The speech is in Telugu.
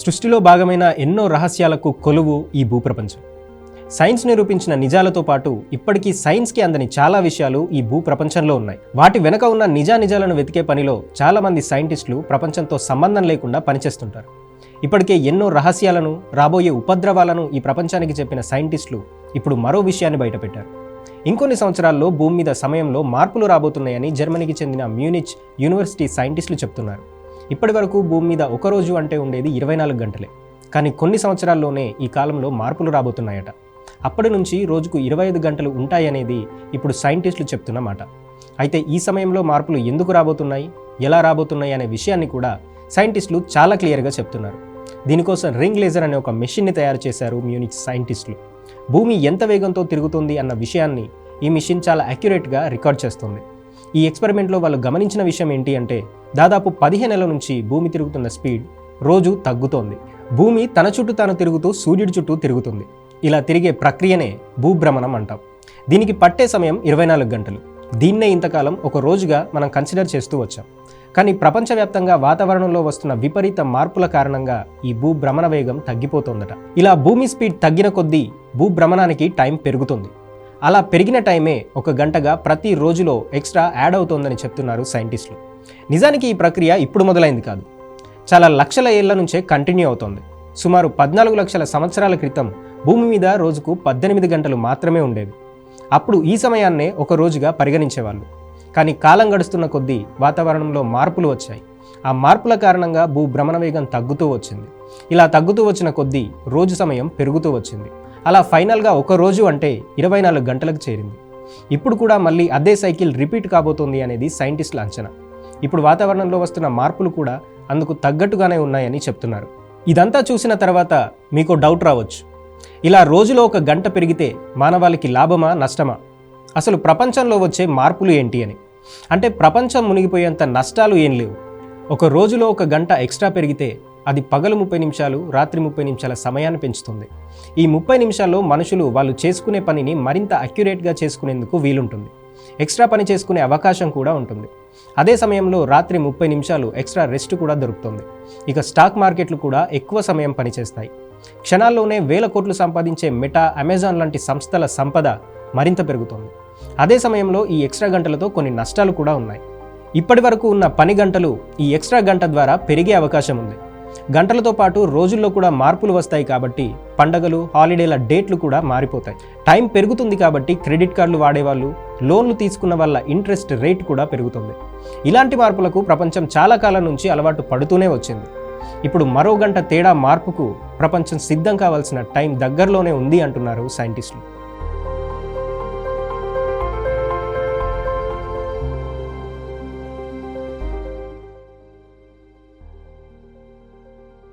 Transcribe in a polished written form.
సృష్టిలో భాగమైన ఎన్నో రహస్యాలకు కొలువు ఈ భూప్రపంచం. సైన్స్ నిరూపించిన నిజాలతో పాటు ఇప్పటికీ సైన్స్కి అందని చాలా విషయాలు ఈ భూప్రపంచంలో ఉన్నాయి. వాటి వెనక ఉన్న నిజాలను వెతికే పనిలో చాలామంది సైంటిస్టులు ప్రపంచంతో సంబంధం లేకుండా పనిచేస్తుంటారు. ఇప్పటికే ఎన్నో రహస్యాలను, రాబోయే ఉపద్రవాలను ఈ ప్రపంచానికి చెప్పిన సైంటిస్టులు ఇప్పుడు మరో విషయాన్ని బయటపెట్టారు. ఇంకొన్ని సంవత్సరాల్లో భూమి మీద సమయంలో మార్పులు రాబోతున్నాయని జర్మనీకి చెందిన మ్యూనిచ్ యూనివర్సిటీ సైంటిస్టులు చెప్తున్నారు. ఇప్పటి వరకు భూమి మీద ఒక రోజు అంటే ఉండేది 24 గంటలే. కానీ కొన్ని సంవత్సరాల్లోనే ఈ కాలంలో మార్పులు రాబోతున్నాయట. అప్పటి నుంచి రోజుకు 25 గంటలు ఉంటాయనేది ఇప్పుడు సైంటిస్టులు చెప్తున్న మాట. అయితే ఈ సమయంలో మార్పులు ఎందుకు రాబోతున్నాయి, ఎలా రాబోతున్నాయి అనే విషయాన్ని కూడా సైంటిస్టులు చాలా క్లియర్గా చెప్తున్నారు. దీనికోసం రింగ్ లేజర్ అనే ఒక మెషిన్ని తయారు చేశారు మ్యూనిచ్ సైంటిస్టులు. భూమి ఎంత వేగంతో తిరుగుతుంది అన్న విషయాన్ని ఈ మిషన్ చాలా అక్యురేట్గా రికార్డ్ చేస్తుంది. ఈ ఎక్స్పెరిమెంట్లో వాళ్ళు గమనించిన విషయం ఏంటి అంటే, దాదాపు 15 నెలల నుంచి భూమి తిరుగుతున్న స్పీడ్ రోజు తగ్గుతోంది. భూమి తన చుట్టూ తాను తిరుగుతూ సూర్యుడి చుట్టూ తిరుగుతుంది. ఇలా తిరిగే ప్రక్రియనే భూభ్రమణం అంటాం. దీనికి పట్టే సమయం 24 గంటలు. దీన్నే ఇంతకాలం ఒక రోజుగా మనం కన్సిడర్ చేస్తూ వచ్చాం. కానీ ప్రపంచవ్యాప్తంగా వాతావరణంలో వస్తున్న విపరీత మార్పుల కారణంగా ఈ భూభ్రమణ వేగం తగ్గిపోతోందట. ఇలా భూమి స్పీడ్ తగ్గిన కొద్దీ భూభ్రమణానికి టైం పెరుగుతుంది. అలా పెరిగిన టైమే ఒక గంటగా ప్రతి రోజులో ఎక్స్ట్రా యాడ్ అవుతోందని చెప్తున్నారు సైంటిస్టులు. నిజానికి ఈ ప్రక్రియ ఇప్పుడు మొదలైంది కాదు, చాలా లక్షల ఏళ్ల నుంచే కంటిన్యూ అవుతోంది. సుమారు 14 లక్షల సంవత్సరాల క్రితం భూమి మీద రోజుకు 18 గంటలు మాత్రమే ఉండేవి. అప్పుడు ఈ సమయాన్నే ఒక రోజుగా పరిగణించేవాళ్ళు. కానీ కాలం గడుస్తున్న కొద్దీ వాతావరణంలో మార్పులు వచ్చాయి. ఆ మార్పుల కారణంగా భూభ్రమణ వేగం తగ్గుతూ వచ్చింది. ఇలా తగ్గుతూ వచ్చిన కొద్దీ రోజు సమయం పెరుగుతూ వచ్చింది. అలా ఫైనల్గా ఒక రోజు అంటే 24 గంటలకు చేరింది. ఇప్పుడు కూడా మళ్ళీ అదే సైకిల్ రిపీట్ కాబోతోంది అనేది సైంటిస్టుల అంచనా. ఇప్పుడు వాతావరణంలో వస్తున్న మార్పులు కూడా అందుకు తగ్గట్టుగానే ఉన్నాయని చెప్తున్నారు. ఇదంతా చూసిన తర్వాత మీకు డౌట్ రావచ్చు, ఇలా రోజులో ఒక గంట పెరిగితే మానవాళికి లాభమా నష్టమా, అసలు ప్రపంచంలో వచ్చే మార్పులు ఏంటి అని. అంటే ప్రపంచం మునిగిపోయేంత నష్టాలు ఏం లేవు. ఒక రోజులో ఒక గంట ఎక్స్ట్రా పెరిగితే అది పగలు 30 నిమిషాలు, రాత్రి 30 నిమిషాల సమయాన్ని పెంచుతుంది. ఈ 30 నిమిషాల్లో మనుషులు వాళ్ళు చేసుకునే పనిని మరింత అక్యురేట్గా చేసుకునేందుకు వీలుంటుంది. ఎక్స్ట్రా పని చేసుకునే అవకాశం కూడా ఉంటుంది. అదే సమయంలో రాత్రి 30 నిమిషాలు ఎక్స్ట్రా రెస్ట్ కూడా దొరుకుతుంది. ఇక స్టాక్ మార్కెట్లు కూడా ఎక్కువ సమయం పనిచేస్తాయి. క్షణాల్లోనే వేల కోట్లు సంపాదించే మెటా, అమెజాన్ లాంటి సంస్థల సంపద మరింత పెరుగుతుంది. అదే సమయంలో ఈ ఎక్స్ట్రా గంటలతో కొన్ని నష్టాలు కూడా ఉన్నాయి. ఇప్పటి వరకు ఉన్న పని గంటలు ఈ ఎక్స్ట్రా గంట ద్వారా పెరిగే అవకాశం ఉంది. గంటలతో పాటు రోజుల్లో కూడా మార్పులు వస్తాయి కాబట్టి పండగలు, హాలిడేల డేట్లు కూడా మారిపోతాయి. టైం పెరుగుతుంది కాబట్టి క్రెడిట్ కార్డులు వాడేవాళ్ళు, లోన్లు తీసుకున్న వాళ్ళ ఇంట్రెస్ట్ రేట్ కూడా పెరుగుతుంది. ఇలాంటి మార్పులకు ప్రపంచం చాలా కాలం నుంచి అలవాటు పడుతూనే వచ్చింది. ఇప్పుడు మరో గంట తేడా మార్పుకు ప్రపంచం సిద్ధం కావాల్సిన టైం దగ్గరలోనే ఉంది అంటున్నారు సైంటిస్టులు.